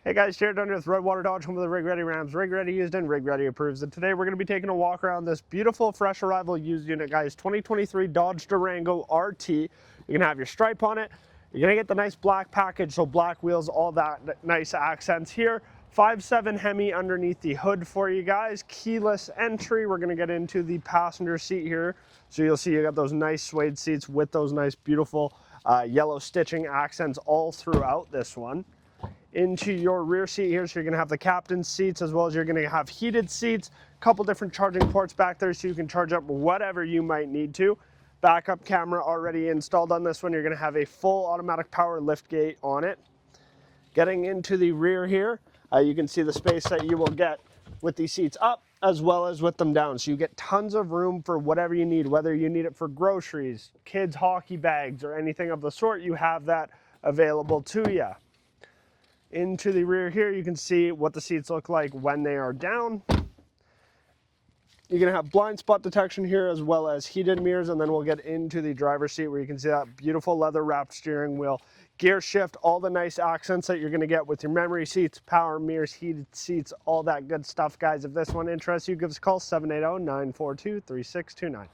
Hey guys, Jared under with Redwater Dodge, home of the Rig Ready Rams. Rig Ready used and Rig Ready approves. And today we're going to be taking a walk around this beautiful fresh arrival used unit, guys. 2023 Dodge Durango RT. You're going to have your stripe on it. You're going to get the nice black package, so black wheels, all that nice accents here. 5.7 Hemi underneath the hood for you guys. Keyless entry. We're going to get into the passenger seat here. So you'll see you got those nice suede seats with those nice beautiful yellow stitching accents all throughout this one. Into your rear seat here, so you're going to have the captain's seats as well as you're going to have heated seats, a couple different charging ports back there so you can charge up whatever you might need to. Backup camera already installed on this one. You're going to have a full automatic power liftgate on it. Getting into the rear here, you can see the space that you will get with these seats up as well as with them down. So you get tons of room for whatever you need, whether you need it for groceries, kids' hockey bags, or anything of the sort, you have that available to you. Into the rear here, you can see what the seats look like when they are down. You're going to have blind spot detection here as well as heated mirrors, and then we'll get into the driver's seat where you can see that beautiful leather wrapped steering wheel, gear shift, all the nice accents that you're going to get with your memory seats, power mirrors, heated seats, all that good stuff, guys. If this one interests you, give us a call, 780-942-3629.